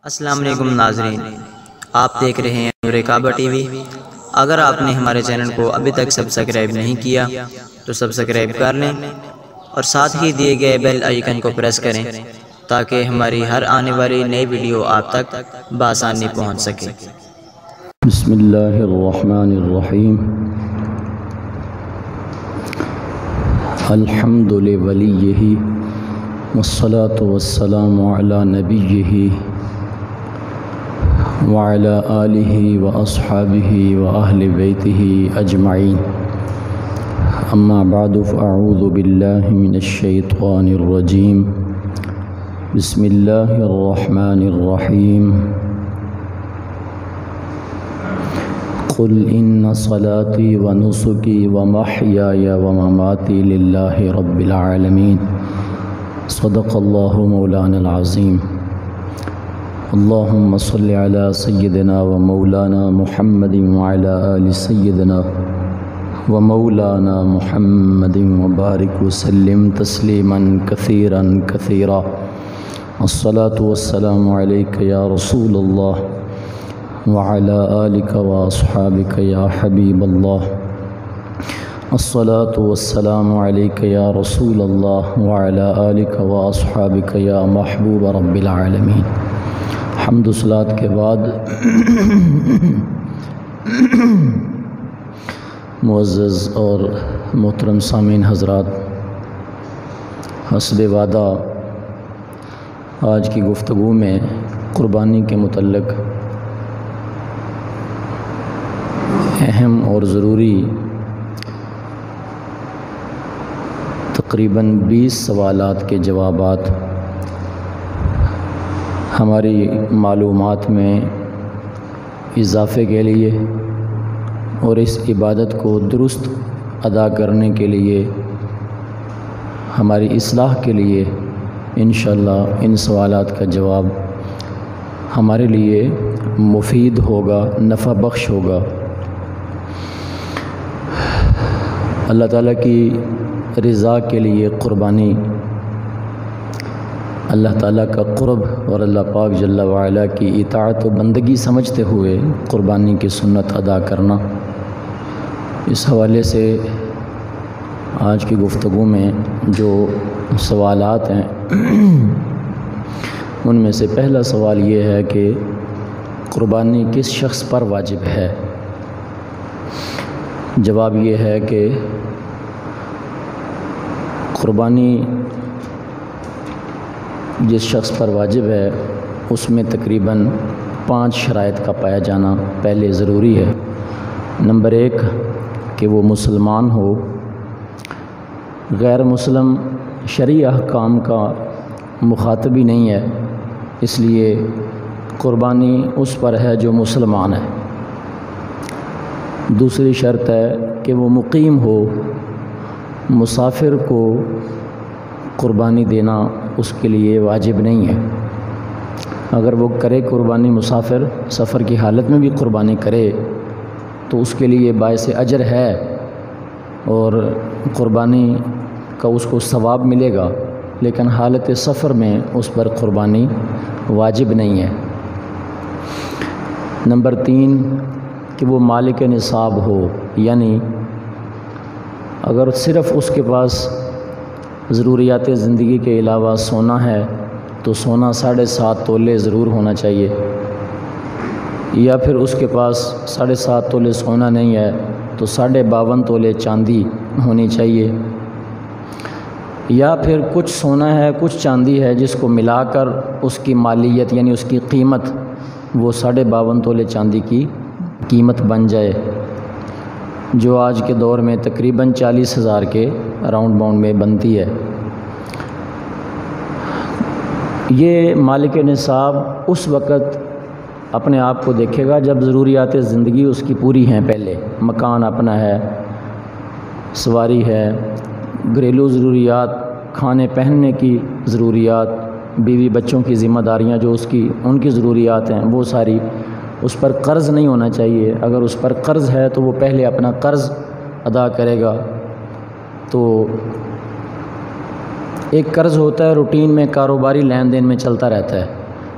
السلام علیکم ناظرین، آپ دیکھ رہے ہیں نور کعبہ ٹی وی۔ اگر آپ نے ہمارے چینل کو ابھی تک سبسکرائب نہیں کیا تو سبسکرائب کر لیں اور ساتھ ہی دیے گئے بیل آئیکن کو پریس کریں تاکہ ہماری ہر آنے والی نئی ویڈیو آپ تک بآسانی پہنچ سکے۔ بسم اللہ الرحمن الرحیم۔ الحمد لولیہ والصلاة والسلام علی نبیہ وعلی آلہ واصحابہ واہل بیتہ اجمعین، اما بعد فاعوذ باللہ من الشیطان الرجیم۔ بسم اللہ الرحمن الرحیم۔ قل ان صلاتی ونسکی ومحیای ومماتی للہ رب العالمین، صدق اللہ مولانا العظیم۔ اللہم صل علی سیدنا و مولانا محمد وعلی آل سیدنا و مولانا محمد وبارک وسلم تسلیما کثیرا کثیرا۔ الصلاة والسلام علیک یا رسول اللہ وعلی آلک واصحابک یا حبیب اللہ۔ الصلاة والسلام علیک یا رسول اللہ وعلی آلک واصحابک یا محبوب رب العالمین۔ حمد و صلوات کے بعد معزز اور محترم سامعین حضرات، حسب وعدہ آج کی گفتگو میں قربانی کے متعلق اہم اور ضروری تقریباً 20 سوالات کے جوابات ہماری معلومات میں اضافے کے لیے اور اس عبادت کو درست ادا کرنے کے لیے، ہماری اصلاح کے لیے انشاءاللہ ان سوالات کا جواب ہمارے لیے مفید ہوگا، نفع بخش ہوگا۔ اللہ تعالیٰ کی رضا کے لیے قربانی، اللہ تعالیٰ کا قرب اور اللہ پاک جل وعلا کی اطاعت و بندگی سمجھتے ہوئے قربانی کی سنت ادا کرنا، اس حوالے سے آج کی گفتگو میں جو سوالات ہیں ان میں سے پہلا سوال یہ ہے کہ قربانی کس شخص پر واجب ہے؟ جواب یہ ہے کہ قربانی جس شخص پر واجب ہے اس میں تقریباً 5 شرائط کا پایا جانا پہلے ضروری ہے۔ نمبر 1 کہ وہ مسلمان ہو، غیر مسلم شرعی احکام کا مخاطب ہی نہیں ہے، اس لیے قربانی اس پر ہے جو مسلمان ہے۔ دوسری شرط ہے کہ وہ مقیم ہو، مسافر کو قربانی دینا اس کے لیے واجب نہیں ہے۔ اگر وہ کرے قربانی، مسافر سفر کی حالت میں بھی قربانی کرے تو اس کے لیے باعث اجر ہے اور قربانی کا اس کو ثواب ملے گا، لیکن حالت سفر میں اس پر قربانی واجب نہیں ہے۔ نمبر 3 کہ وہ مالک نصاب ہو، یعنی اگر صرف اس کے پاس ضروریات زندگی کے علاوہ سونا ہے تو سونا 7.5 تولے ضرور ہونا چاہیے، یا پھر اس کے پاس 7.5 تولے سونا نہیں ہے تو 52.5 تولے چاندی ہونی چاہیے، یا پھر کچھ سونا ہے کچھ چاندی ہے جس کو ملا کر اس کی مالیت یعنی اس کی قیمت وہ 52.5 تولے چاندی کی قیمت بن جائے، جو آج کے دور میں تقریباً 40,000 کے راؤنڈ باؤنڈ میں بنتی ہے۔ یہ مالک نصاب اس وقت اپنے آپ کو دیکھے گا جب ضروریات زندگی اس کی پوری ہیں، پہلے مکان اپنا ہے، سواری ہے، گھریلو ضروریات، کھانے پہننے کی ضروریات، بیوی بچوں کی ذمہ داریاں جو ان کی ضروریات ہیں وہ ساری، اس پر قرض نہیں ہونا چاہیے۔ اگر اس پر قرض ہے تو وہ پہلے اپنا قرض ادا کرے گا۔ تو ایک قرض ہوتا ہے روٹین میں، کاروباری لین دین میں چلتا رہتا ہے،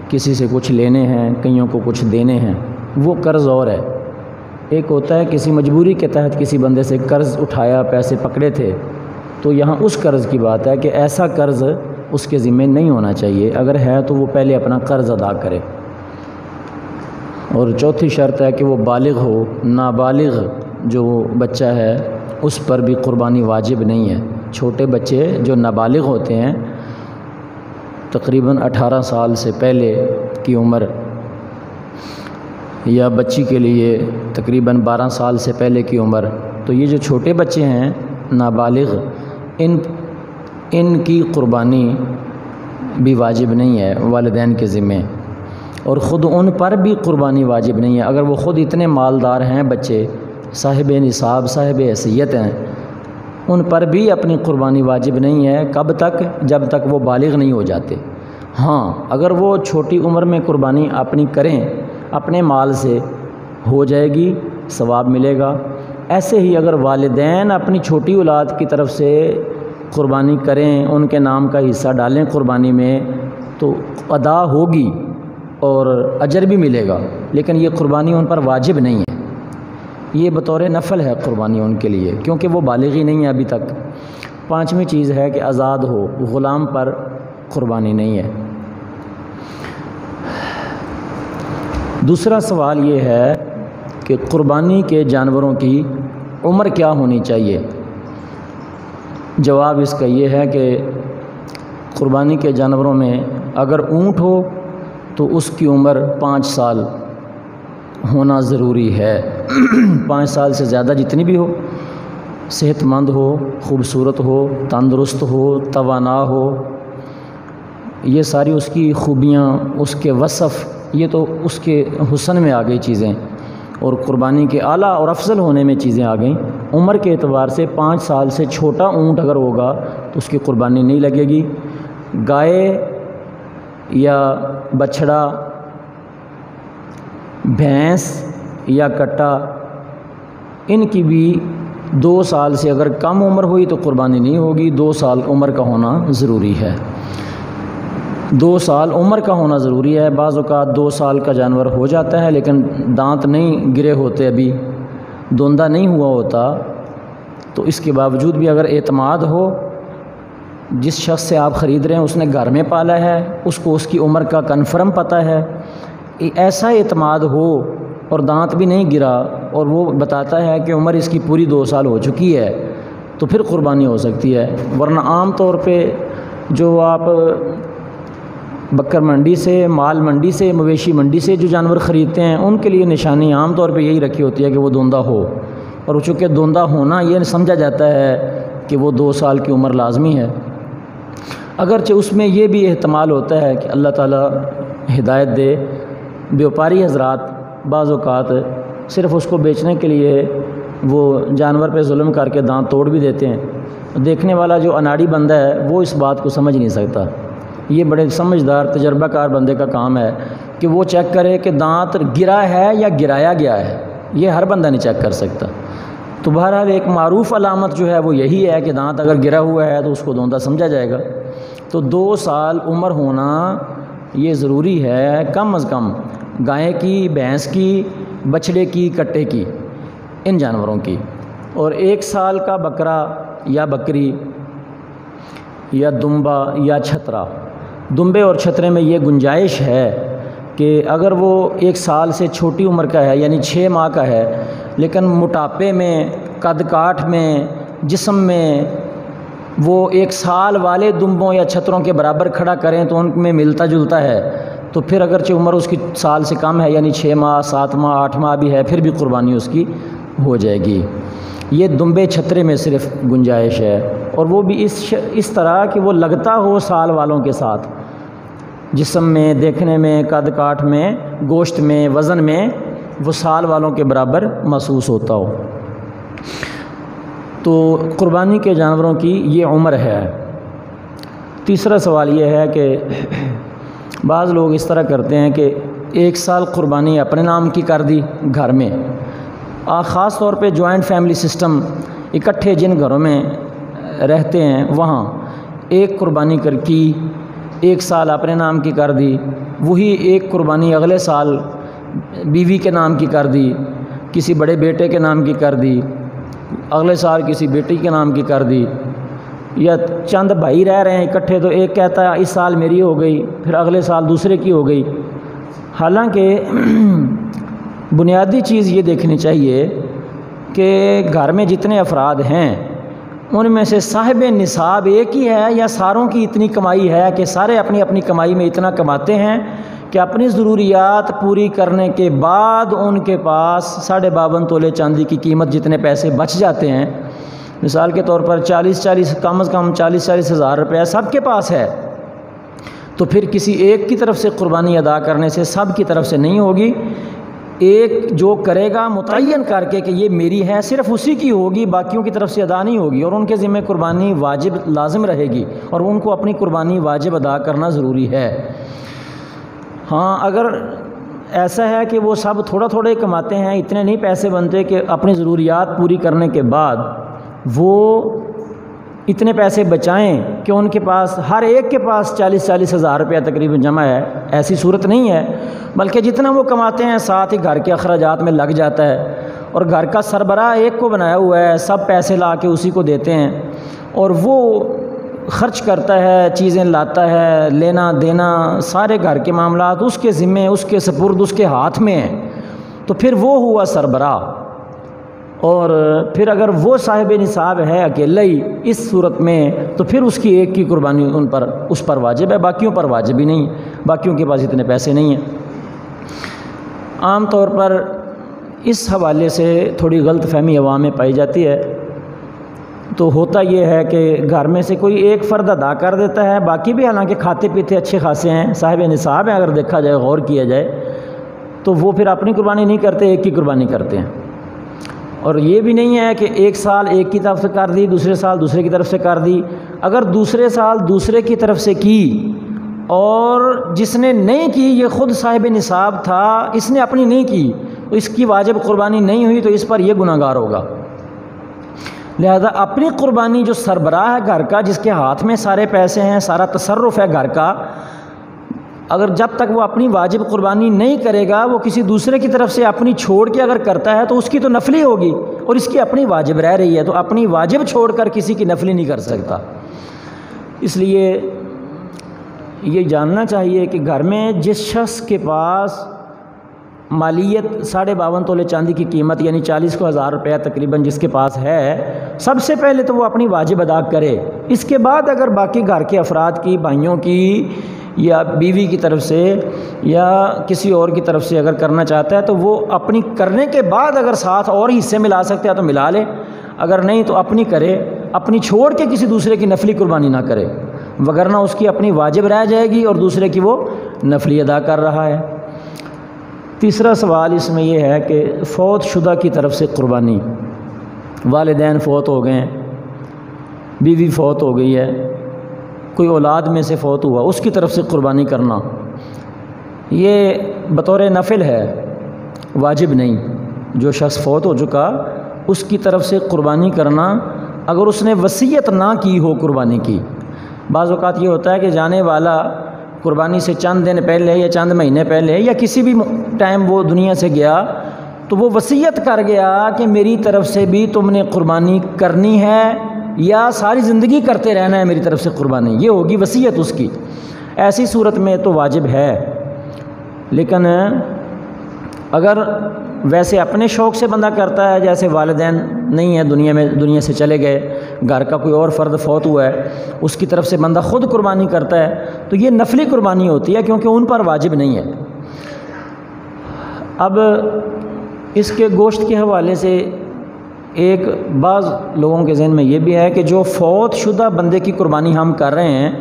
کسی سے کچھ لینے ہیں، کئیوں کو کچھ دینے ہیں، وہ قرض اور ہے۔ ایک ہوتا ہے کسی مجبوری کے تحت کسی بندے سے قرض اٹھایا، پیسے پکڑے تھے، تو یہاں اس قرض کی بات ہے کہ ایسا قرض اس کے ذمہ نہیں ہونا چاہیے، اگر ہے تو وہ پہلے اپنا قرض ادا کرے۔ اور چوتھی شرط ہے کہ وہ بالغ ہو۔ نابالغ جو بچہ ہے اس پر بھی قربانی واجب نہیں ہے۔ چھوٹے بچے جو نابالغ ہوتے ہیں، تقریباً 18 سال سے پہلے کی عمر، یا بچی کے لیے تقریباً 12 سال سے پہلے کی عمر، تو یہ جو چھوٹے بچے ہیں نابالغ، ان کی قربانی بھی واجب نہیں ہے والدین کے ذمے، اور خود ان پر بھی قربانی واجب نہیں ہے۔ اگر وہ خود اتنے مالدار ہیں بچے، صاحب نصاب، صاحب حیثیت ہیں، ان پر بھی اپنی قربانی واجب نہیں ہے۔ کب تک؟ جب تک وہ بالغ نہیں ہو جاتے۔ ہاں، اگر وہ چھوٹی عمر میں قربانی اپنی کریں، اپنے مال سے ہو جائے گی، ثواب ملے گا۔ ایسے ہی اگر والدین اپنی چھوٹی اولاد کی طرف سے قربانی کریں، ان کے نام کا حصہ ڈالیں قربانی میں، تو ادا ہوگی اور اجر بھی ملے گا، لیکن یہ قربانی ان پر واجب نہیں ہے، یہ بطور نفل ہے قربانی ان کے لیے، کیونکہ وہ بالغ ہی نہیں ہے ابھی تک۔ پانچویں چیز ہے کہ آزاد ہو، غلام پر قربانی نہیں ہے۔ دوسرا سوال یہ ہے کہ قربانی کے جانوروں کی عمر کیا ہونی چاہیے؟ جواب اس کا یہ ہے کہ قربانی کے جانوروں میں اگر اونٹ ہو تو اس کی عمر 5 سال ہونا ضروری ہے۔ 5 سال سے زیادہ جتنی بھی ہو، صحت مند ہو، خوبصورت ہو، تندرست ہو، توانا ہو، یہ ساری اس کی خوبیاں، اس کے وصف، یہ تو اس کے حسن میں آ گئی چیزیں، اور قربانی کے اعلیٰ اور افضل ہونے میں چیزیں آ گئیں۔ عمر کے اعتبار سے 5 سال سے چھوٹا اونٹ اگر ہوگا تو اس کی قربانی نہیں لگے گی۔ گائے یا بچھڑا، بھینس یا کٹا، ان کی بھی 2 سال سے اگر کم عمر ہوئی تو قربانی نہیں ہوگی۔ 2 سال عمر کا ہونا ضروری ہے۔ 2 سال عمر کا ہونا ضروری ہے۔ بعض اوقات 2 سال کا جانور ہو جاتا ہے لیکن دانت نہیں گرے ہوتے، ابھی دوندہ نہیں ہوا ہوتا، تو اس کے باوجود بھی اگر اعتماد ہو، جس شخص سے آپ خرید رہے ہیں اس نے گھر میں پالا ہے، اس کو اس کی عمر کا کنفرم پتہ ہے، ایسا اعتماد ہو اور دانت بھی نہیں گرا اور وہ بتاتا ہے کہ عمر اس کی پوری 2 سال ہو چکی ہے، تو پھر قربانی ہو سکتی ہے۔ ورنہ عام طور پہ جو آپ بکر منڈی سے، مال منڈی سے، مویشی منڈی سے جو جانور خریدتے ہیں، ان کے لیے نشانی عام طور پہ یہی رکھی ہوتی ہے کہ وہ دوندہ ہو، اور چونکہ دوندہ ہونا یہ سمجھا جاتا ہے کہ وہ 2 سال کی عمر لازمی ہے۔ اگرچہ اس میں یہ بھی احتمال ہوتا ہے کہ اللہ تعالیٰ ہدایت دے، بیوپاری حضرات بعض اوقات صرف اس کو بیچنے کے لیے وہ جانور پہ ظلم کر کے دانت توڑ بھی دیتے ہیں۔ دیکھنے والا جو اناڑی بندہ ہے وہ اس بات کو سمجھ نہیں سکتا۔ یہ بڑے سمجھدار تجربہ کار بندے کا کام ہے کہ وہ چیک کرے کہ دانت گرا ہے یا گرایا گیا ہے، یہ ہر بندہ نہیں چیک کر سکتا۔ تو بہرحال ایک معروف علامت جو ہے وہ یہی ہے کہ دانت اگر گرا ہوا ہے تو اس کو دوندہ سمجھا جائے گا۔ تو 2 سال عمر ہونا یہ ضروری ہے کم از کم، گائے کی، بھینس کی، بچھڑے کی، کٹے کی، ان جانوروں کی۔ اور 1 سال کا بکرا یا بکری یا دمبا یا چھترا، دمبے اور چھترے میں یہ گنجائش ہے کہ اگر وہ 1 سال سے چھوٹی عمر کا ہے، یعنی 6 ماہ کا ہے، لیکن موٹاپے میں، قد کاٹھ میں، جسم میں وہ 1 سال والے دمبوں یا چھتروں کے برابر کھڑا کریں تو ان میں ملتا جلتا ہے، تو پھر اگرچہ عمر اس کی سال سے کم ہے، یعنی 6 ماہ، 7 ماہ، 8 ماہ بھی ہے، پھر بھی قربانی اس کی ہو جائے گی۔ یہ دمبے چھترے میں صرف گنجائش ہے، اور وہ بھی اس طرح کہ وہ لگتا ہو سال والوں کے ساتھ، جسم میں، دیکھنے میں، قد کاٹھ میں، گوشت میں، وزن میں وہ سال والوں کے برابر محسوس ہوتا ہو۔ تو قربانی کے جانوروں کی یہ عمر ہے۔ تیسرا سوال یہ ہے کہ بعض لوگ اس طرح کرتے ہیں کہ 1 سال قربانی اپنے نام کی کر دی گھر میں، خاص طور پہ جوائنٹ فیملی سسٹم، اکٹھے جن گھروں میں رہتے ہیں وہاں ایک قربانی کی 1 سال اپنے نام کی کر دی، وہی ایک قربانی اگلے سال بیوی کے نام کی کر دی، کسی بڑے بیٹے کے نام کی کر دی، اگلے سال کسی بیٹی کے نام کی کر دی، یا چند بھائی رہ رہے ہیں اکٹھے تو ایک کہتا ہے اس سال میری ہو گئی، پھر اگلے سال دوسرے کی ہو گئی۔ حالانکہ بنیادی چیز یہ دیکھنی چاہیے کہ گھر میں جتنے افراد ہیں ان میں سے صاحب نصاب ایک ہی ہے یا ساروں کی اتنی کمائی ہے کہ سارے اپنی اپنی کمائی میں اتنا کماتے ہیں کہ اپنی ضروریات پوری کرنے کے بعد ان کے پاس 52.5 تولے چاندی کی قیمت جتنے پیسے بچ جاتے ہیں، مثال کے طور پر 40 کم از کم 40 ہزار روپیہ سب کے پاس ہے، تو پھر کسی ایک کی طرف سے قربانی ادا کرنے سے سب کی طرف سے نہیں ہوگی۔ ایک جو کرے گا متعین کر کے کہ یہ میری ہے صرف اسی کی ہوگی، باقیوں کی طرف سے ادا نہیں ہوگی، اور ان کے ذمہ قربانی واجب لازم رہے گی اور ان کو اپنی قربانی واجب ادا کرنا ضروری ہے۔ ہاں اگر ایسا ہے کہ وہ سب تھوڑا تھوڑا ہی کماتے ہیں، اتنے نہیں پیسے بنتے کہ اپنی ضروریات پوری کرنے کے بعد وہ اتنے پیسے بچائیں کہ ان کے پاس ہر ایک کے پاس 40 ہزار روپیہ تقریباً جمع ہے، ایسی صورت نہیں ہے، بلکہ جتنا وہ کماتے ہیں ساتھ ہی گھر کے اخراجات میں لگ جاتا ہے، اور گھر کا سربراہ ایک کو بنایا ہوا ہے، سب پیسے لا کے اسی کو دیتے ہیں اور وہ خرچ کرتا ہے، چیزیں لاتا ہے، لینا دینا سارے گھر کے معاملات اس کے ذمے، اس کے سپرد، اس کے ہاتھ میں ہیں، تو پھر وہ ہوا سربراہ۔ اور پھر اگر وہ صاحب نصاب ہے اکیلا ہی اس صورت میں تو پھر اس کی ایک کی قربانی اس پر واجب ہے، باقیوں پر واجب ہی نہیں، باقیوں کے پاس اتنے پیسے نہیں ہیں۔ عام طور پر اس حوالے سے تھوڑی غلط فہمی عوام میں پائی جاتی ہے، تو ہوتا یہ ہے کہ گھر میں سے کوئی ایک فرد ادا کر دیتا ہے، باقی بھی حالانکہ کھاتے پیتے اچھے خاصے ہیں، صاحب نصاب ہیں، اگر دیکھا جائے غور کیا جائے تو وہ پھر اپنی قربانی نہیں کرتے، ایک کی قربانی کرتے ہیں۔ اور یہ بھی نہیں ہے کہ ایک سال ایک کی طرف سے کر دی، دوسرے سال دوسرے کی طرف سے کر دی، اگر دوسرے سال دوسرے کی طرف سے کی اور جس نے نہیں کی یہ خود صاحب نصاب تھا، اس نے اپنی نہیں کی، اس کی واجب قربانی نہیں ہوئی تو اس پر یہ گناہ گار ہوگا۔ لہذا اپنی قربانی جو سربراہ ہے گھر کا، جس کے ہاتھ میں سارے پیسے ہیں، سارا تصرف ہے گھر کا، اگر جب تک وہ اپنی واجب قربانی نہیں کرے گا، وہ کسی دوسرے کی طرف سے اپنی چھوڑ کے اگر کرتا ہے تو اس کی تو نفلی ہوگی اور اس کی اپنی واجب رہ رہی ہے، تو اپنی واجب چھوڑ کر کسی کی نفلی نہیں کر سکتا۔ اس لیے یہ جاننا چاہیے کہ گھر میں جس شخص کے پاس مالیت 52.5 تولے چاندی کی قیمت یعنی 40,000 روپیہ تقریباً جس کے پاس ہے، سب سے پہلے تو وہ اپنی واجب ادا کرے، اس کے بعد اگر باقی گھر کے افراد کی، بھائیوں کی یا بیوی کی طرف سے یا کسی اور کی طرف سے اگر کرنا چاہتا ہے تو وہ اپنی کرنے کے بعد اگر ساتھ اور حصے ملا سکتے ہیں تو ملا لے، اگر نہیں تو اپنی کرے، اپنی چھوڑ کے کسی دوسرے کی نفلی قربانی نہ کرے، وگرنہ اس کی اپنی واجب رہ جائے گی اور دوسرے کی وہ نفلی ادا کر رہا ہے۔ تیسرا سوال اس میں یہ ہے کہ فوت شدہ کی طرف سے قربانی، والدین فوت ہو گئے ہیں، بیوی فوت ہو گئی ہے، کوئی اولاد میں سے فوت ہوا، اس کی طرف سے قربانی کرنا یہ بطور نفل ہے، واجب نہیں۔ جو شخص فوت ہو چکا اس کی طرف سے قربانی کرنا، اگر اس نے وصیت نہ کی ہو قربانی کی، بعض اوقات یہ ہوتا ہے کہ جانے والا قربانی سے چند دن پہلے یا چند مہینے پہلے یا کسی بھی ٹائم وہ دنیا سے گیا تو وہ وصیت کر گیا کہ میری طرف سے بھی تم نے قربانی کرنی ہے یا ساری زندگی کرتے رہنا ہے میری طرف سے قربانی، یہ ہوگی وصیت اس کی۔ ایسی صورت میں تو واجب ہے، لیکن اگر ویسے اپنے شوق سے بندہ کرتا ہے، جیسے والدین نہیں ہیں دنیا سے چلے گئے، گھر کا کوئی اور فرد فوت ہوا ہے، اس کی طرف سے بندہ خود قربانی کرتا ہے تو یہ نفلی قربانی ہوتی ہے کیونکہ ان پر واجب نہیں ہے۔ اب اس کے گوشت کے حوالے سے ایک بعض لوگوں کے ذہن میں یہ بھی ہے کہ جو فوت شدہ بندے کی قربانی ہم کر رہے ہیں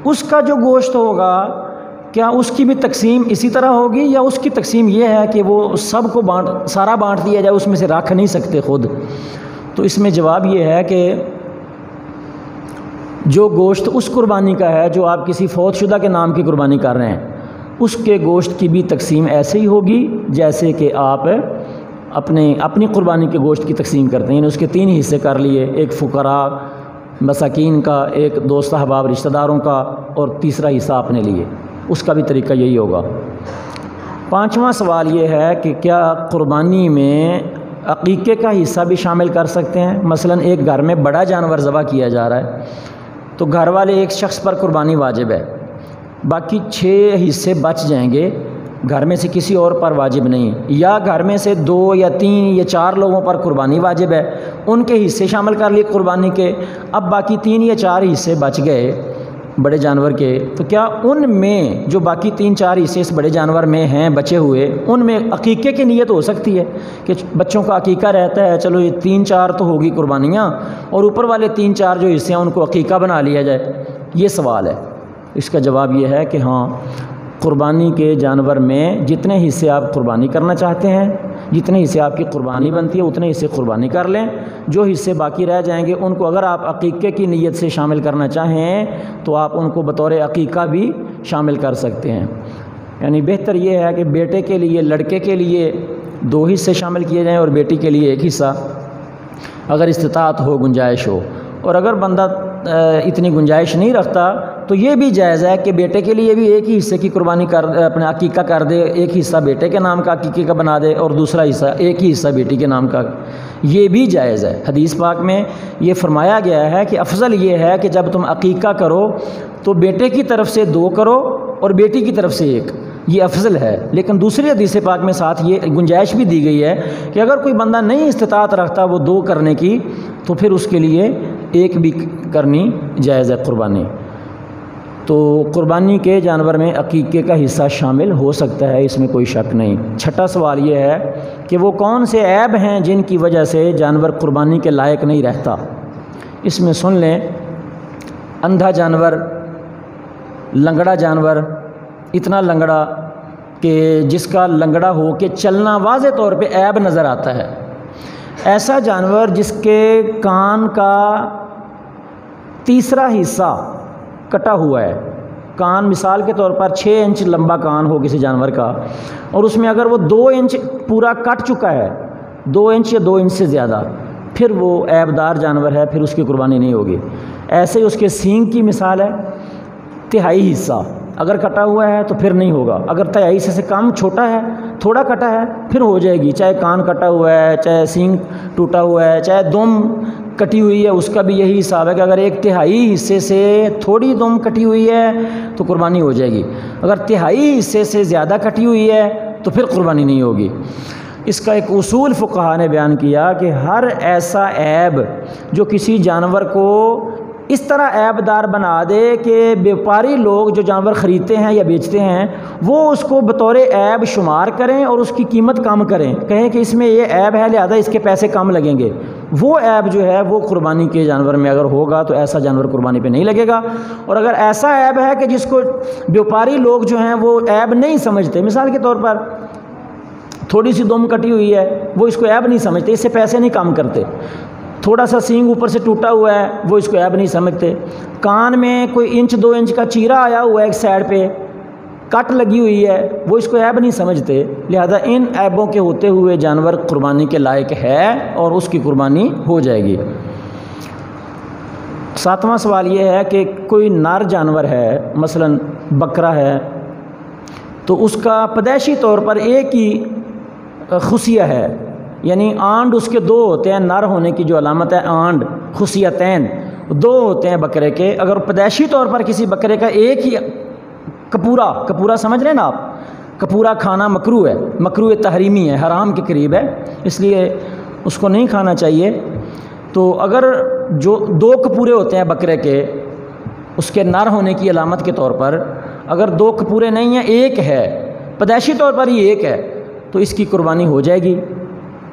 اس کا جو گوشت ہوگا کیا اس کی بھی تقسیم اسی طرح ہوگی یا اس کی تقسیم یہ ہے کہ وہ سب کو سارا بانٹ دیا جائے، اس میں سے رکھ نہیں سکتے خود؟ تو اس میں جواب یہ ہے کہ جو گوشت اس قربانی کا ہے جو آپ کسی فوت شدہ کے نام کی قربانی کر رہے ہیں، اس کے گوشت کی بھی تقسیم ایسے ہی ہوگی جیسے کہ آپ اپنی قربانی کے گوشت کی تقسیم کرتے ہیں، یعنی اس کے 3 حصے کر لیے، ایک فقراء مساکین کا، ایک دوست احباب رشتہ داروں کا، اور تیسرا حصہ اپنے لیے۔ اس کا بھی طریقہ یہی ہوگا۔ پانچواں سوال یہ ہے کہ کیا قربانی میں عقیقے کا حصہ بھی شامل کر سکتے ہیں؟ مثلا ایک گھر میں بڑا جانور ذبح کیا جا رہا ہے تو گھر والے ایک شخص پر قربانی واجب ہے، باقی 6 حصے بچ جائیں گے، گھر میں سے کسی اور پر واجب نہیں، یا گھر میں سے 2 یا 3 یا 4 لوگوں پر قربانی واجب ہے، ان کے حصے شامل کر لیے قربانی کے، اب باقی 3 یا 4 حصے بچ گئے بڑے جانور کے، تو کیا ان میں جو باقی 3-4 حصے اس بڑے جانور میں ہیں بچے ہوئے، ان میں عقیقے کی نیت ہو سکتی ہے کہ بچوں کا عقیقہ رہتا ہے، چلو یہ 3-4 تو ہوگی قربانیاں، اور اوپر والے 3-4 جو حصے ہیں ان کو عقیقہ بنا لیا جائے؟ یہ سوال ہے۔ اس کا جواب یہ ہے کہ ہاں، قربانی کے جانور میں جتنے حصے آپ قربانی کرنا چاہتے ہیں، جتنے حصے آپ کی قربانی بنتی ہے اتنے حصے قربانی کر لیں، جو حصے باقی رہ جائیں گے ان کو اگر آپ عقیقے کی نیت سے شامل کرنا چاہیں تو آپ ان کو بطور عقیقہ بھی شامل کر سکتے ہیں۔ یعنی بہتر یہ ہے کہ بیٹے کے لیے، لڑکے کے لیے 2 حصے شامل کیے جائیں اور بیٹی کے لیے 1 حصہ، اگر استطاعت ہو، گنجائش ہو۔ اور اگر بندہ اتنی گنجائش نہیں رکھتا تو یہ بھی جائز ہے کہ بیٹے کے لیے بھی 1 ہی حصے کی قربانی اپنا عقیقہ کر دے، 1 حصہ بیٹے کے نام کا عقیقے کا بنا دے اور دوسرا حصہ 1 ہی حصہ بیٹی کے نام کا، یہ بھی جائز ہے۔ حدیث پاک میں یہ فرمایا گیا ہے کہ افضل یہ ہے کہ جب تم عقیقہ کرو تو بیٹے کی طرف سے 2 کرو اور بیٹی کی طرف سے 1، یہ افضل ہے۔ لیکن دوسری حدیث پاک میں ساتھ یہ گنجائش بھی دی گئی ہے کہ اگر کوئی بندہ نہیں استطاعت رکھتا وہ 2 کرنے کی تو پھر اس کے لیے 1 بھی کرنی جائز ہے قربانی۔ تو قربانی کے جانور میں عقیقے کا حصہ شامل ہو سکتا ہے، اس میں کوئی شک نہیں۔ چھٹا سوال یہ ہے کہ وہ کون سے عیب ہیں جن کی وجہ سے جانور قربانی کے لائق نہیں رہتا؟ اس میں سن لیں، اندھا جانور، لنگڑا جانور، اتنا لنگڑا کہ جس کا لنگڑا ہو کے چلنا واضح طور پہ عیب نظر آتا ہے، ایسا جانور جس کے کان کا تیسرا حصہ کٹا ہوا ہے، کان مثال کے طور پر 6 انچ لمبا کان ہو کسی جانور کا، اور اس میں اگر وہ 2 انچ پورا کٹ چکا ہے، 2 انچ یا 2 انچ سے زیادہ، پھر وہ عیب دار جانور ہے، پھر اس کی قربانی نہیں ہوگی۔ ایسے ہی اس کے سینگ کی مثال ہے، 1/3 حصہ اگر کٹا ہوا ہے تو پھر نہیں ہوگا، اگر 1/3 حصے سے کم چھوٹا ہے، تھوڑا کٹا ہے، پھر ہو جائے گی، چاہے کان کٹا ہوا ہے، چاہے سینگ ٹوٹا ہوا ہے، چاہے دم کٹی ہوئی ہے، اس کا بھی یہی حساب ہے کہ اگر 1/3 حصے سے تھوڑی دم کٹی ہوئی ہے تو قربانی ہو جائے گی، اگر 1/3 حصے سے زیادہ کٹی ہوئی ہے تو پھر قربانی نہیں ہوگی۔ اس کا ایک اصول فقہا نے بیان کیا کہ ہر ایسا عیب جو کسی جانور کو اس طرح عیب دار بنا دے کہ بیوپاری لوگ جو جانور خریدتے ہیں یا بیچتے ہیں وہ اس کو بطور عیب شمار کریں اور اس کی قیمت کم کریں، کہیں کہ اس میں یہ عیب ہے لہذا اس کے پیسے کم لگیں گے، وہ عیب جو ہے وہ قربانی کے جانور میں اگر ہوگا تو ایسا جانور قربانی پہ نہیں لگے گا۔ اور اگر ایسا عیب ہے کہ جس کو بیوپاری لوگ جو ہیں وہ عیب نہیں سمجھتے، مثال کے طور پر تھوڑی سی دم کٹی ہوئی ہے، وہ اس کو عیب نہیں سمجھتے، اس سے پیسے نہیں کم کرتے، تھوڑا سا سینگ اوپر سے ٹوٹا ہوا ہے وہ اس کو عیب نہیں سمجھتے، کان میں کوئی 1-2 انچ کا چیرا آیا ہوا ہے ایک سائڈ پہ، کٹ لگی ہوئی ہے، وہ اس کو عیب نہیں سمجھتے، لہذا ان عیبوں کے ہوتے ہوئے جانور قربانی کے لائق ہے اور اس کی قربانی ہو جائے گی۔ 7واں سوال یہ ہے کہ کوئی نر جانور ہے، مثلا بکرا ہے، تو اس کا پیدائشی طور پر ایک ہی خصیہ ہے، یعنی آنڈ اس کے 2 ہوتے ہیں، نر ہونے کی جو علامت ہے آنڈ، خصیتین 2 ہوتے ہیں بکرے کے، اگر پیدائشی طور پر کسی بکرے کا ایک ہی کپورا سمجھ رہے ہیں نا آپ، کپورا کھانا مکروہ ہے، مکروہ تحریمی ہے، حرام کے قریب ہے، اس لیے اس کو نہیں کھانا چاہیے۔ تو اگر جو 2 کپورے ہوتے ہیں بکرے کے، اس کے نر ہونے کی علامت کے طور پر، اگر 2 کپورے نہیں ہیں، ایک ہے، پیدائشی طور پر ہی ایک ہے، تو اس کی قربانی ہو جائے گی،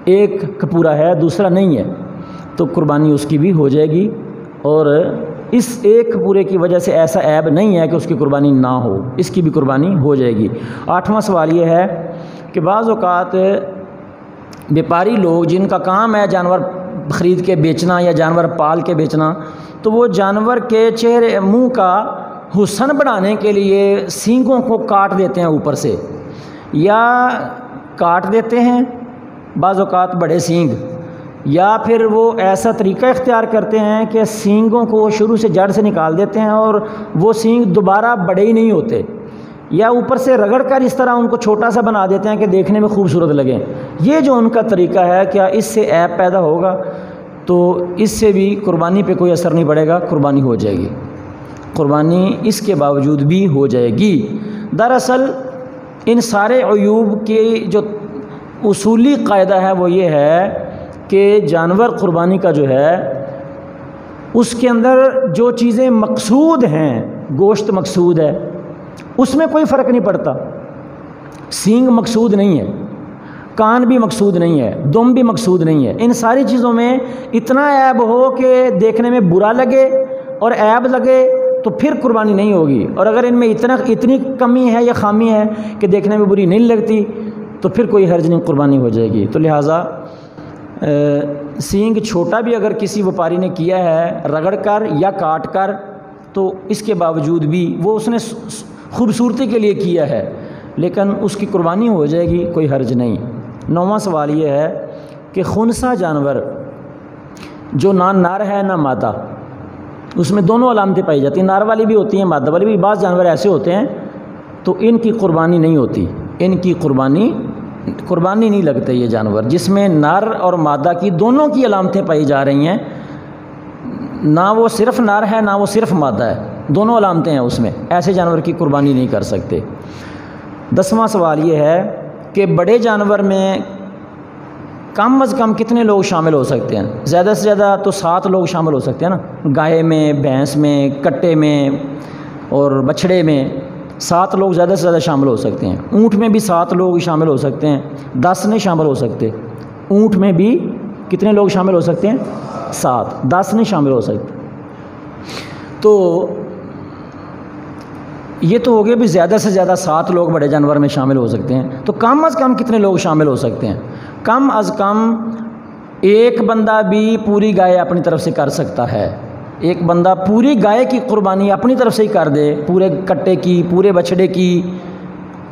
ایک کپورا ہے دوسرا نہیں ہے تو قربانی اس کی بھی ہو جائے گی، اور اس ایک کپورے کی وجہ سے ایسا عیب نہیں ہے کہ اس کی قربانی نہ ہو، اس کی بھی قربانی ہو جائے گی۔ 8واں سوال یہ ہے کہ بعض اوقات بیپاری لوگ جن کا کام ہے جانور خرید کے بیچنا یا جانور پال کے بیچنا، تو وہ جانور کے چہرے منہ کا حسن بڑھانے کے لیے سینگوں کو کاٹ دیتے ہیں اوپر سے، یا کاٹ دیتے ہیں بعض اوقات بڑے سینگ، یا پھر وہ ایسا طریقہ اختیار کرتے ہیں کہ سینگوں کو شروع سے جڑ سے نکال دیتے ہیں اور وہ سینگ دوبارہ بڑے ہی نہیں ہوتے، یا اوپر سے رگڑ کر اس طرح ان کو چھوٹا سا بنا دیتے ہیں کہ دیکھنے میں خوبصورت لگیں. یہ جو ان کا طریقہ ہے، کیا اس سے عیب پیدا ہوگا؟ تو اس سے بھی قربانی پہ کوئی اثر نہیں پڑے گا، قربانی ہو جائے گی. قربانی اس کے باوجود بھی ہو جائے گی. دراصل ان سارے عیوب کے جو اصولی قاعدہ ہے وہ یہ ہے کہ جانور قربانی کا جو ہے اس کے اندر جو چیزیں مقصود ہیں، گوشت مقصود ہے، اس میں کوئی فرق نہیں پڑتا. سینگ مقصود نہیں ہے، کان بھی مقصود نہیں ہے، دم بھی مقصود نہیں ہے. ان ساری چیزوں میں اتنا عیب ہو کہ دیکھنے میں برا لگے اور عیب لگے تو پھر قربانی نہیں ہوگی. اور اگر ان میں اتنی کمی ہے یا خامی ہے کہ دیکھنے میں بری نہیں لگتی تو پھر کوئی حرج نہیں، قربانی ہو جائے گی. تو لہٰذا سینگ چھوٹا بھی اگر کسی وپاری نے کیا ہے رگڑ کر یا کاٹ کر، تو اس کے باوجود بھی وہ اس نے خوبصورتی کے لیے کیا ہے، لیکن اس کی قربانی ہو جائے گی، کوئی حرج نہیں. 9واں سوال یہ ہے کہ خنثی جانور جو نہ نر ہے نہ مادہ، اس میں دونوں علامتیں پائی جاتی ہیں، نر والی بھی ہوتی ہیں مادہ والی بھی. بعض جانور ایسے ہوتے ہیں تو ان کی قربانی نہیں ہوتی، ان کی قربانی نہیں لگتے. یہ جانور جس میں نر اور مادہ کی دونوں کی علامتیں پائی جا رہی ہیں، نہ وہ صرف نر ہے نہ وہ صرف مادہ ہے، دونوں علامتیں ہیں اس میں، ایسے جانور کی قربانی نہیں کر سکتے. 10واں سوال یہ ہے کہ بڑے جانور میں کم از کم کتنے لوگ شامل ہو سکتے ہیں؟ زیادہ سے زیادہ تو 7 لوگ شامل ہو سکتے ہیں نا. گائے میں، بھینس میں، کٹے میں اور بچھڑے میں 7 لوگ زیادہ سے زیادہ شامل ہو سکتے ہیں. اونٹ میں بھی 7 لوگ شامل ہو سکتے ہیں، 10 نہیں شامل ہو سکتے. اونٹ میں بھی کتنے لوگ شامل ہو سکتے ہیں؟ 7. 10 نہیں شامل ہو سکتے. تو یہ تو ہو گیا بھی زیادہ سے زیادہ 7 لوگ بڑے جانور میں شامل ہو سکتے ہیں. تو کم از کم کتنے لوگ شامل ہو سکتے ہیں؟ کم از کم ایک بندہ بھی پوری گائے اپنی طرف سے کر سکتا ہے. ایک بندہ پوری گائے کی قربانی اپنی طرف سے ہی کر دے، پورے کٹے کی، پورے بچھڑے کی،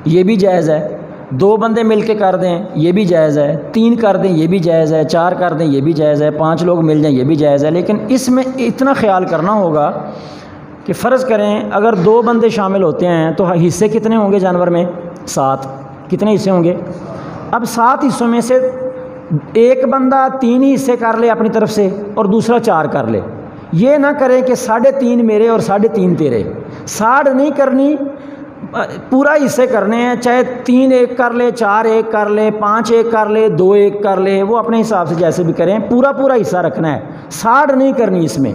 یہ بھی جائز ہے. 2 بندے مل کے کر دیں یہ بھی جائز ہے، 3 کر دیں یہ بھی جائز ہے، 4 کر دیں یہ بھی جائز ہے، 5 لوگ مل جائیں یہ بھی جائز ہے. لیکن اس میں اتنا خیال کرنا ہوگا کہ فرض کریں اگر 2 بندے شامل ہوتے ہیں تو حصے کتنے ہوں گے جانور میں؟ 7. کتنے حصے ہوں گے؟ اب 7 حصوں میں سے ایک بندہ 3 ہی حصے کر لے اپنی طرف سے اور دوسرا 4 کر لے. یہ نہ کریں کہ 3.5 میرے اور 3.5 تیرے. 60 نہیں کرنی، پورا حصے کرنے ہیں، چاہے 3 ایک کر لے، 4 ایک کر لے، 5 ایک کر لے، 2 ایک کر لے، وہ اپنے حساب سے جیسے بھی کریں، پورا حصہ رکھنا ہے. 60 نہیں کرنی. اس میں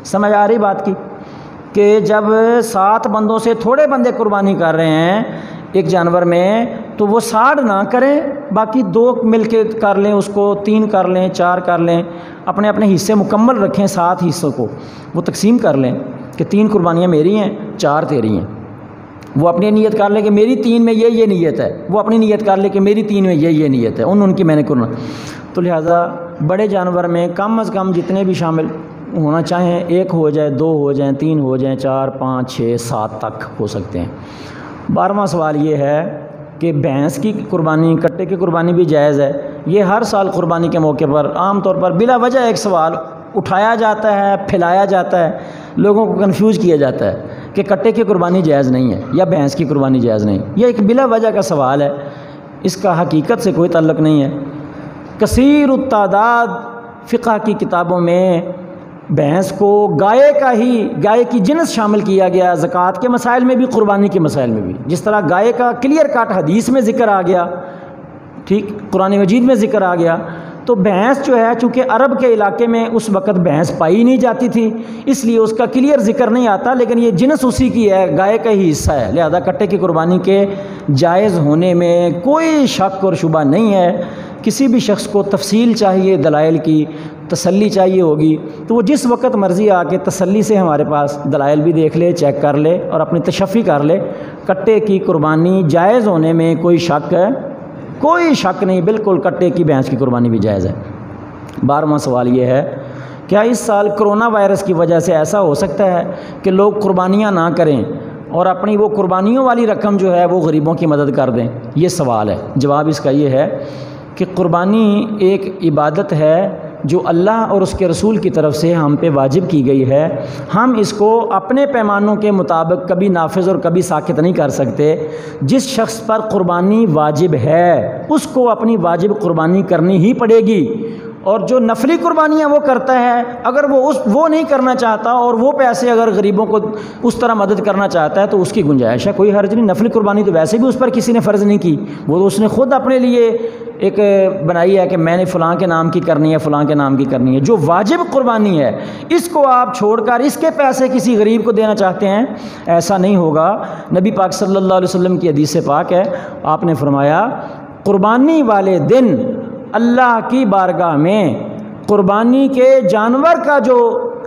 سمجھ آ رہی بات کی کہ جب 7 بندوں سے تھوڑے بندے قربانی کر رہے ہیں ایک جانور میں تو وہ 60 نہ کریں، باقی 2 مل کے کر لیں، اس کو 3 کر لیں، 4 کر لیں، اپنے اپنے حصے مکمل رکھیں. 7 حصوں کو وہ تقسیم کر لیں کہ 3 قربانیاں میری ہیں، 4 تیری ہیں. وہ اپنی نیت کر لیں کہ میری 3 میں یہ نیت ہے، وہ اپنی نیت کر لیں کہ میری 3 میں یہ نیت ہے، ان کی میں نے کرنا. تو لہٰذا بڑے جانور میں کم از کم جتنے بھی شامل ہونا چاہیں، 1 ہو جائے، 2 ہو جائیں، 3 ہو جائیں، 4 5 6 7 تک ہو سکتے ہیں. 12واں سوال یہ ہے کہ بھینس کی قربانی، کٹے کی قربانی بھی جائز ہے. یہ ہر سال قربانی کے موقع پر عام طور پر بلا وجہ ایک سوال اٹھایا جاتا ہے، پھیلایا جاتا ہے، لوگوں کو کنفیوز کیا جاتا ہے کہ کٹے کی قربانی جائز نہیں ہے یا بھینس کی قربانی جائز نہیں. یہ ایک بلا وجہ کا سوال ہے، اس کا حقیقت سے کوئی تعلق نہیں ہے. کثیر التعداد فقہ کی کتابوں میں بھینس کو گائے کی جنس شامل کیا گیا، زکوٰۃ کے مسائل میں بھی، قربانی کے مسائل میں بھی. جس طرح گائے کا کلیئر کٹ حدیث میں ذکر آ گیا، ٹھیک، قرآن مجید میں ذکر آ گیا، تو بھینس جو ہے چونکہ عرب کے علاقے میں اس وقت بھینس پائی نہیں جاتی تھی، اس لیے اس کا کلیئر ذکر نہیں آتا، لیکن یہ جنس اسی کی ہے، گائے کا ہی حصہ ہے. لہذا کٹے کی قربانی کے جائز ہونے میں کوئی شک اور شبہ نہیں ہے. کسی بھی شخص کو تفصیل چاہیے، دلائل کی تسلی چاہیے ہوگی تو وہ جس وقت مرضی آ کے تسلی سے ہمارے پاس دلائل بھی دیکھ لے، چیک کر لے اور اپنی تشفی کر لے. کٹے کی قربانی جائز ہونے میں کوئی شک ہے؟ کوئی شک نہیں، بالکل کٹے کی، بھینس کی قربانی بھی جائز ہے. 12واں سوال یہ ہے کیا اس سال کرونا وائرس کی وجہ سے ایسا ہو سکتا ہے کہ لوگ قربانیاں نہ کریں اور اپنی وہ قربانیوں والی رقم جو ہے وہ غریبوں کی مدد کر دیں؟ یہ سوال ہے. جواب اس کا یہ ہے کہ قربانی ایک عبادت ہے جو اللہ اور اس کے رسول کی طرف سے ہم پہ واجب کی گئی ہے، ہم اس کو اپنے پیمانوں کے مطابق کبھی نافذ اور کبھی ساکت نہیں کر سکتے۔ جس شخص پر قربانی واجب ہے اس کو اپنی واجب قربانی کرنی ہی پڑے گی، اور جو نفلی قربانیاں وہ کرتا ہے، اگر وہ نہیں کرنا چاہتا اور وہ پیسے اگر غریبوں کو اس طرح مدد کرنا چاہتا ہے تو اس کی گنجائش ہے، کوئی حرج نہیں۔ نفلی قربانی تو ویسے بھی اس پر کسی نے فرض نہیں کی، وہ تو اس نے خود اپنے لیے ایک بنائی ہے کہ میں نے فلاں کے نام کی کرنی ہے، فلاں کے نام کی کرنی ہے۔ جو واجب قربانی ہے اس کو آپ چھوڑ کر اس کے پیسے کسی غریب کو دینا چاہتے ہیں، ایسا نہیں ہوگا۔ نبی پاک صلی اللہ علیہ وسلم کی حدیث پاک ہے، آپ نے فرمایا قربانی والے دن اللہ کی بارگاہ میں قربانی کے جانور کا جو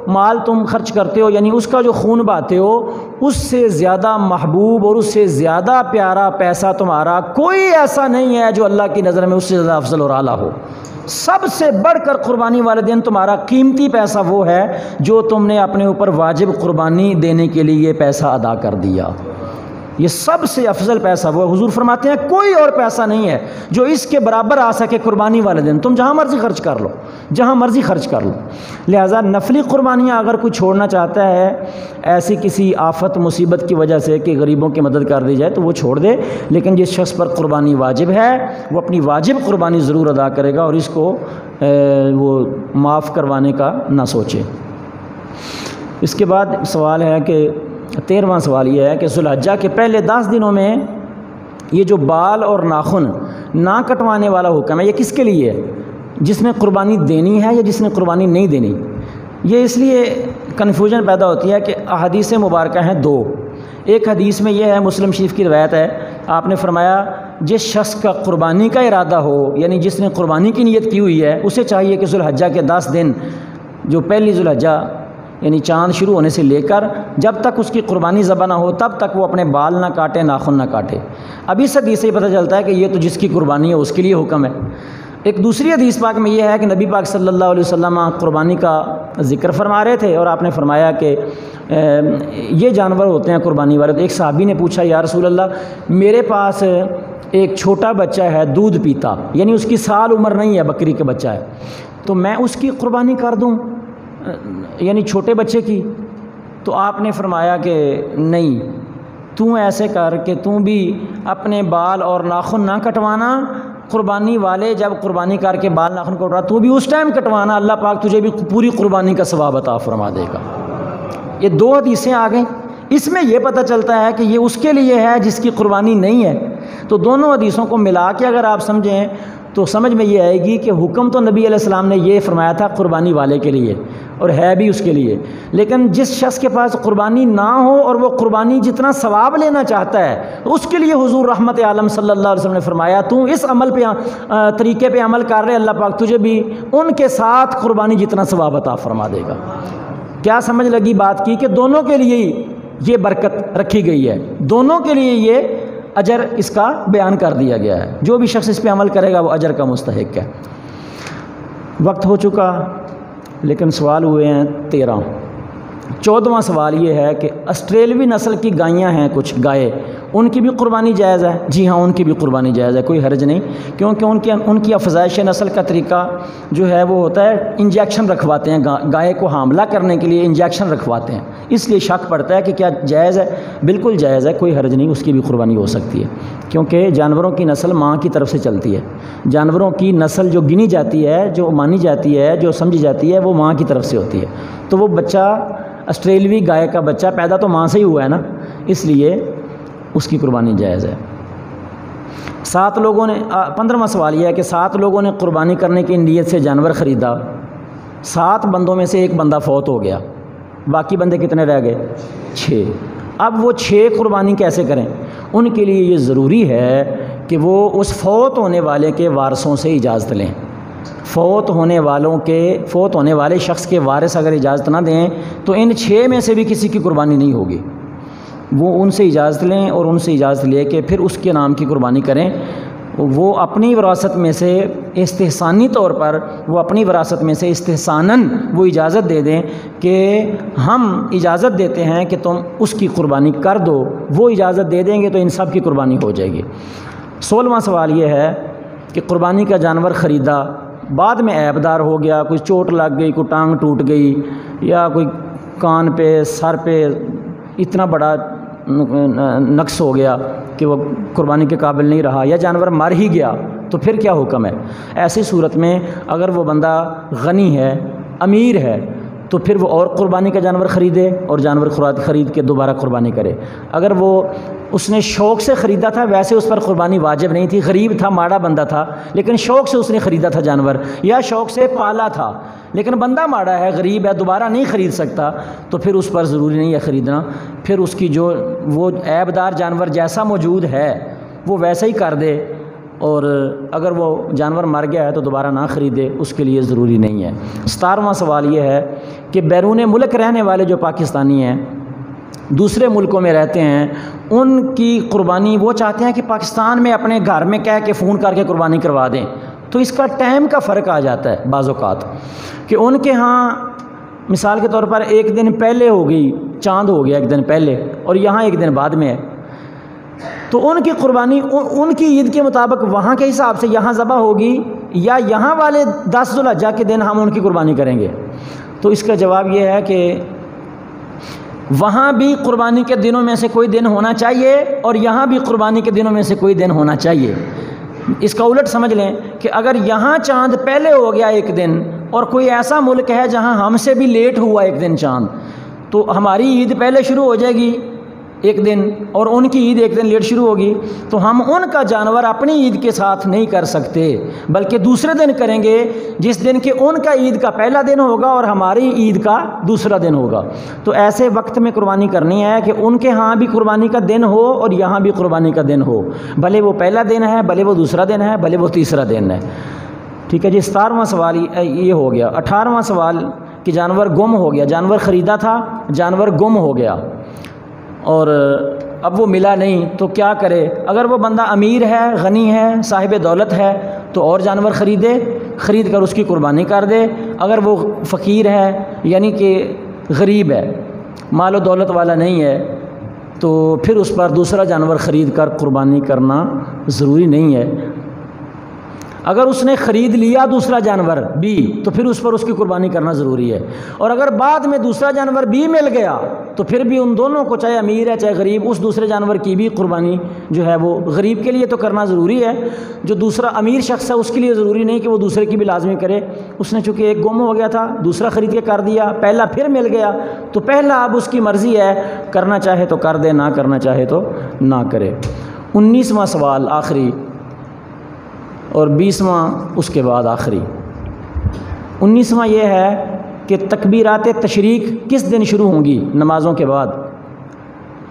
مال تم خرچ کرتے ہو، یعنی اس کا جو خون بہاتے ہو، اس سے زیادہ محبوب اور اس سے زیادہ پیارا پیسہ تمہارا کوئی ایسا نہیں ہے جو اللہ کی نظر میں اس سے زیادہ افضل اور اعلیٰ ہو۔ سب سے بڑھ کر قربانی والے دن تمہارا قیمتی پیسہ وہ ہے جو تم نے اپنے اوپر واجب قربانی دینے کے لیے یہ پیسہ ادا کر دیا۔ یہ سب سے افضل پیسہ وہ ہے۔ حضور فرماتے ہیں کوئی اور پیسہ نہیں ہے جو اس کے برابر آ سکے قربانی والے دن۔ تم جہاں مرضی خرچ کر لو، جہاں مرضی خرچ کر لو۔ لہٰذا نفلی قربانیاں اگر کوئی چھوڑنا چاہتا ہے ایسی کسی آفت مصیبت کی وجہ سے کہ غریبوں کی مدد کر دی جائے تو وہ چھوڑ دے، لیکن جس شخص پر قربانی واجب ہے وہ اپنی واجب قربانی ضرور ادا کرے گا اور اس کو وہ معاف کروانے کا نہ سوچے۔ اس کے بعد سوال ہے کہ 13واں سوال یہ ہے کہ ذو الحجہ کے پہلے 10 دنوں میں یہ جو بال اور ناخن نہ کٹوانے والا حکم ہے یہ کس کے لیے ہے؟ جس نے قربانی دینی ہے یا جس نے قربانی نہیں دینی؟ یہ اس لیے کنفیوژن پیدا ہوتی ہے کہ احادیث مبارکہ ہیں 2۔ ایک حدیث میں یہ ہے، مسلم شریف کی روایت ہے، آپ نے فرمایا جس شخص کا قربانی کا ارادہ ہو، یعنی جس نے قربانی کی نیت کی ہوئی ہے، اسے چاہیے کہ ذو الحجہ کے 10 دن جو پہلی ذو الحجہ یعنی چاند شروع ہونے سے لے کر جب تک اس کی قربانی ذبح نہ ہو تب تک وہ اپنے بال نہ کاٹے، ناخن نہ کاٹے۔ اب اس حدیث سے یہ پتہ چلتا ہے کہ یہ تو جس کی قربانی ہے اس کے لیے حکم ہے۔ ایک دوسری حدیث پاک میں یہ ہے کہ نبی پاک صلی اللہ علیہ وسلم قربانی کا ذکر فرما رہے تھے اور آپ نے فرمایا کہ یہ جانور ہوتے ہیں قربانی والے۔ تو ایک صحابی نے پوچھا یا رسول اللہ میرے پاس ایک چھوٹا بچہ ہے دودھ پیتا، یعنی اس کی سال عمر نہیں ہے، بکری کا بچہ ہے، تو میں اس کی قربانی کر دوں یعنی چھوٹے بچے کی؟ تو آپ نے فرمایا کہ نہیں، تو ایسے کر کہ تو بھی اپنے بال اور ناخن نہ کٹوانا، قربانی والے جب قربانی کر کے بال ناخن کٹوا تو بھی اس ٹائم کٹوانا، اللہ پاک تجھے بھی پوری قربانی کا ثواب عطا فرما دے گا۔ یہ 2 حدیثیں آ گئیں، اس میں یہ پتہ چلتا ہے کہ یہ اس کے لیے ہے جس کی قربانی نہیں ہے۔ تو دونوں حدیثوں کو ملا کے اگر آپ سمجھیں تو سمجھ میں یہ آئے گی کہ حکم تو نبی علیہ السلام نے یہ فرمایا تھا قربانی والے کے لیے اور ہے بھی اس کے لیے، لیکن جس شخص کے پاس قربانی نہ ہو اور وہ قربانی جتنا ثواب لینا چاہتا ہے اس کے لیے حضور رحمت عالم صلی اللہ علیہ وسلم نے فرمایا تو اس عمل پہ طریقے پہ عمل کر رہے، اللہ پاک تجھے بھی ان کے ساتھ قربانی جتنا ثواب عطا فرما دے گا۔ کیا سمجھ لگی بات کی کہ دونوں کے لیے یہ برکت رکھی گئی ہے، دونوں کے لیے یہ اجر اس کا بیان کر دیا گیا ہے، جو بھی شخص اس پہ عمل کرے گا وہ اجر کا مستحق ہے۔ وقت ہو چکا لیکن سوال ہوئے ہیں 13۔ 14واں سوال یہ ہے کہ آسٹریلوی نسل کی گائیاں ہیں کچھ گائے، ان کی بھی قربانی جائز ہے؟ جی ہاں، ان کی بھی قربانی جائز ہے، کوئی حرج نہیں، کیونکہ ان کی افزائش نسل کا طریقہ جو ہے وہ ہوتا ہے انجیکشن رکھواتے ہیں، گائے کو حاملہ کرنے کے لیے انجیکشن رکھواتے ہیں، اس لیے شک پڑتا ہے کہ کیا جائز ہے؟ بالکل جائز ہے، کوئی حرج نہیں، اس کی بھی قربانی ہو سکتی ہے، کیونکہ جانوروں کی نسل ماں کی طرف سے چلتی ہے۔ جانوروں کی نسل جو گنی جاتی ہے، جو مانی جاتی ہے، جو سمجھی جاتی ہے، وہ ماں کی طرف سے ہوتی ہے۔ تو وہ بچہ آسٹریلوی گائے کا بچہ پیدا تو ماں سے ہی ہوا ہے نا، اس لیے اس کی قربانی جائز ہے۔ 7 لوگوں نے 15واں سوال یہ ہے کہ 7 لوگوں نے قربانی کرنے کی نیت سے جانور خریدا، 7 بندوں میں سے ایک بندہ فوت ہو گیا، باقی بندے کتنے رہ گئے؟ 6۔ اب وہ 6 قربانی کیسے کریں؟ ان کے لیے یہ ضروری ہے کہ وہ اس فوت ہونے والے کے وارثوں سے اجازت لیں۔ فوت ہونے والے شخص کے وارث اگر اجازت نہ دیں تو ان 6 میں سے بھی کسی کی قربانی نہیں ہوگی۔ وہ ان سے اجازت لیں اور ان سے اجازت لے کے پھر اس کے نام کی قربانی کریں۔ وہ اپنی وراثت میں سے استحسانی طور پر وہ اپنی وراثت میں سے استحساناً وہ اجازت دے دیں کہ ہم اجازت دیتے ہیں کہ تم اس کی قربانی کر دو، وہ اجازت دے دیں گے تو ان سب کی قربانی ہو جائے گی۔ 16واں سوال یہ ہے کہ قربانی کا جانور خریدا، بعد میں عیب دار ہو گیا، کوئی چوٹ لگ گئی، کوئی ٹانگ ٹوٹ گئی، یا کوئی کان پہ سر پہ اتنا بڑا نقص ہو گیا کہ وہ قربانی کے قابل نہیں رہا، یا جانور مر ہی گیا، تو پھر کیا حکم ہے؟ ایسی صورت میں اگر وہ بندہ غنی ہے، امیر ہے، تو پھر وہ اور قربانی کا جانور خریدے اور جانور خرید کے دوبارہ قربانی کرے۔ اگر وہ اس نے شوق سے خریدا تھا، ویسے اس پر قربانی واجب نہیں تھی، غریب تھا، ماڑا بندہ تھا، لیکن شوق سے اس نے خریدا تھا جانور، یا شوق سے پالا تھا لیکن بندہ ماڑا ہے، غریب ہے، دوبارہ نہیں خرید سکتا، تو پھر اس پر ضروری نہیں ہے خریدنا، پھر اس کی جو وہ عیب دار جانور جیسا موجود ہے وہ ویسا ہی کر دے، اور اگر وہ جانور مر گیا ہے تو دوبارہ نہ خریدے، اس کے لیے ضروری نہیں ہے۔ 17واں سوال یہ ہے کہ بیرون ملک رہنے والے جو پاکستانی ہیں، دوسرے ملکوں میں رہتے ہیں، ان کی قربانی وہ چاہتے ہیں کہ پاکستان میں اپنے گھر میں کہہ کے فون کر کے قربانی کروا دیں، تو اس کا ٹائم کا فرق آ جاتا ہے بعض اوقات، کہ ان کے ہاں مثال کے طور پر ایک دن پہلے ہو گئی، چاند ہو گیا ایک دن پہلے، اور یہاں ایک دن بعد میں ہے، تو ان کی قربانی ان کی عید کے مطابق وہاں کے حساب سے یہاں ذبح ہوگی، یا یہاں والے 10 ذو الحجہ کے دن ہم ان کی قربانی کریں گے؟ تو اس کا جواب یہ ہے کہ وہاں بھی قربانی کے دنوں میں سے کوئی دن ہونا چاہیے، اور یہاں بھی قربانی کے دنوں میں سے کوئی دن ہونا چاہیے۔ اس کا الٹ سمجھ لیں کہ اگر یہاں چاند پہلے ہو گیا ایک دن، اور کوئی ایسا ملک ہے جہاں ہم سے بھی لیٹ ہوا ایک دن چاند، تو ہماری عید پہلے شروع ہو جائے گی ایک دن، اور ان کی عید ایک دن لیٹ شروع ہوگی، تو ہم ان کا جانور اپنی عید کے ساتھ نہیں کر سکتے، بلکہ دوسرے دن کریں گے، جس دن کہ ان کا عید کا پہلا دن ہوگا اور ہماری عید کا دوسرا دن ہوگا۔ تو ایسے وقت میں قربانی کرنی ہے کہ ان کے ہاں بھی قربانی کا دن ہو اور یہاں بھی قربانی کا دن ہو، بھلے وہ پہلا دن ہے، بھلے وہ دوسرا دن ہے، بھلے وہ تیسرا دن ہے۔ ٹھیک ہے جی، 17واں سوال یہ ہو گیا۔ 18واں سوال کہ جانور گم ہو گیا، جانور خریدا تھا، جانور گم ہو گیا اور اب وہ ملا نہیں، تو کیا کرے؟ اگر وہ بندہ امیر ہے، غنی ہے، صاحب دولت ہے، تو اور جانور خرید کر اس کی قربانی کر دے۔ اگر وہ فقیر ہے، یعنی کہ غریب ہے، مال و دولت والا نہیں ہے، تو پھر اس پر دوسرا جانور خرید کر قربانی کرنا ضروری نہیں ہے۔ اگر اس نے خرید لیا دوسرا جانور بھی، تو پھر اس پر اس کی قربانی کرنا ضروری ہے، اور اگر بعد میں دوسرا جانور بھی مل گیا تو پھر بھی ان دونوں کو، چاہے امیر ہے چاہے غریب، اس دوسرے جانور کی بھی قربانی جو ہے وہ غریب کے لیے تو کرنا ضروری ہے، جو دوسرا امیر شخص ہے اس کے لیے ضروری نہیں کہ وہ دوسرے کی بھی لازمی کرے۔ اس نے چونکہ ایک گم ہو گیا تھا، دوسرا خرید کے کر دیا، پہلا پھر مل گیا، تو پہلا اب اس کی مرضی ہے، کرنا چاہے تو کر دے، نہ کرنا چاہے تو نہ کرے۔ 19واں سوال آخری اور 20واں اس کے بعد آخری۔ 19واں یہ ہے کہ تکبیرات تشریق کس دن شروع ہوں گی؟ نمازوں کے بعد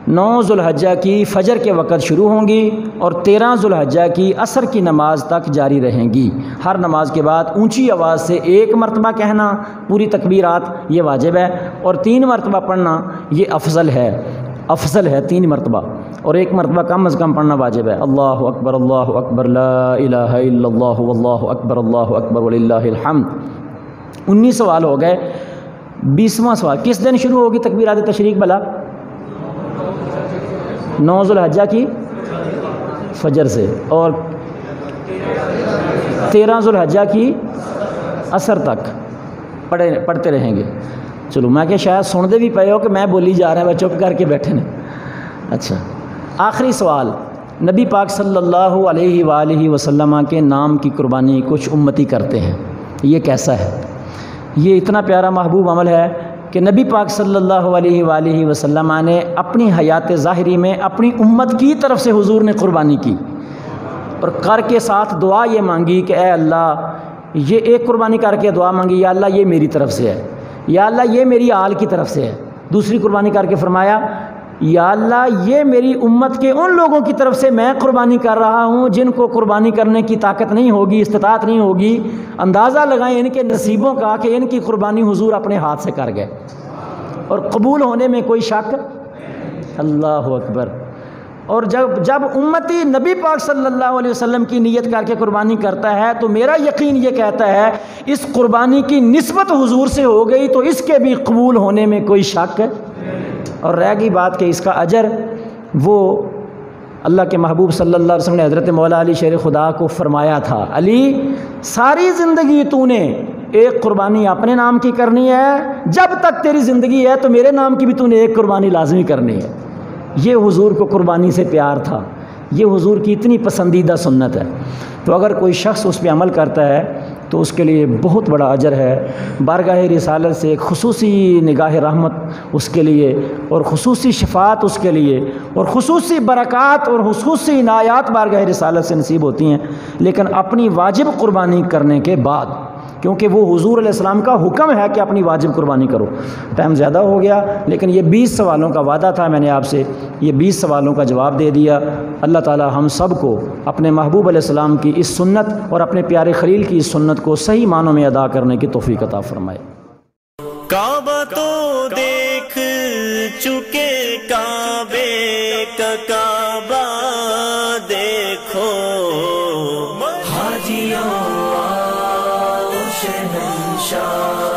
9 ذو الحجہ کی فجر کے وقت شروع ہوں گی، اور 13 ذو الحجہ کی عصر کی نماز تک جاری رہیں گی۔ ہر نماز کے بعد اونچی آواز سے 1 مرتبہ کہنا پوری تکبیرات یہ واجب ہے، اور 3 مرتبہ پڑھنا یہ افضل ہے 3 مرتبہ، اور 1 مرتبہ کم از کم پڑھنا واجب ہے۔ اللہ اکبر لا الہ الا اللہ واللہ اکبر وللہ الحمد۔ 19 سوال ہو گئے۔ 20واں سوال، کس دن شروع ہوگی تکبیرات تشریق بھلا؟ 9 ذو الحجہ کی فجر سے، اور 13 ذو الحجہ کی عصر تک پڑھتے رہیں گے۔ چلو میں کہ شاید سن دے بھی پئے ہو کہ میں بولی جا رہا ہے، چپ کر کے بیٹھے نے۔ اچھا، آخری سوال، نبی پاک صلی اللہ علیہ وآلہ وسلم کے نام کی قربانی کچھ امتی کرتے ہیں، یہ کیسا ہے؟ یہ اتنا پیارا محبوب عمل ہے کہ نبی پاک صلی اللہ علیہ وآلہ وسلم نے اپنی حیات ظاہری میں اپنی امت کی طرف سے حضور نے قربانی کی، اور کر کے ساتھ دعا یہ مانگی کہ اے اللہ، یہ ایک قربانی کر کے دعا مانگی، یا اللہ یہ میری طرف سے ہے، یا اللہ یہ میری آل کی طرف سے ہے۔ دوسری قربانی کر کے فرمایا، یا اللہ یہ میری امت کے ان لوگوں کی طرف سے میں قربانی کر رہا ہوں جن کو قربانی کرنے کی طاقت نہیں ہوگی، استطاعت نہیں ہوگی، اندازہ لگائیں ان کے نصیبوں کا کہ ان کی قربانی حضور اپنے ہاتھ سے کر گئے، اور قبول ہونے میں کوئی شک۔ اللہ اکبر۔ اور جب امتی نبی پاک صلی اللہ علیہ وسلم کی نیت کر کے قربانی کرتا ہے تو میرا یقین یہ کہتا ہے اس قربانی کی نسبت حضور سے ہو گئی تو اس کے بھی قبول ہونے میں کوئی شک ہے۔ اور رہ گئی بات کہ اس کا اجر وہ اللہ کے محبوب صلی اللہ علیہ وسلم نے حضرت مولا علی شیر خدا کو فرمایا تھا، علی ساری زندگی تو نے ایک قربانی اپنے نام کی کرنی ہے، جب تک تیری زندگی ہے تو میرے نام کی بھی تو نے ایک قربانی لازمی کرنی ہے۔ یہ حضور کو قربانی سے پیار تھا، یہ حضور کی اتنی پسندیدہ سنت ہے۔ تو اگر کوئی شخص اس پہ عمل کرتا ہے تو اس کے لیے بہت بڑا اجر ہے، بارگاہ رسالت سے ایک خصوصی نگاہ رحمت اس کے لیے، اور خصوصی شفاعت اس کے لیے، اور خصوصی برکات اور خصوصی عنایات بارگاہ رسالت سے نصیب ہوتی ہیں، لیکن اپنی واجب قربانی کرنے کے بعد، کیونکہ وہ حضور علیہ السلام کا حکم ہے کہ اپنی واجب قربانی کرو۔ ٹائم زیادہ ہو گیا، لیکن یہ 20 سوالوں کا وعدہ تھا، میں نے آپ سے یہ 20 سوالوں کا جواب دے دیا۔ اللہ تعالی ہم سب کو اپنے محبوب علیہ السلام کی اس سنت اور اپنے پیارے خلیل کی اس سنت کو صحیح معنوں میں ادا کرنے کی توفیق عطا فرمائے۔ کعبہ تو دیکھ چکے، کعبے کا کعبہ دیکھو، حاجیوں شہنشاہ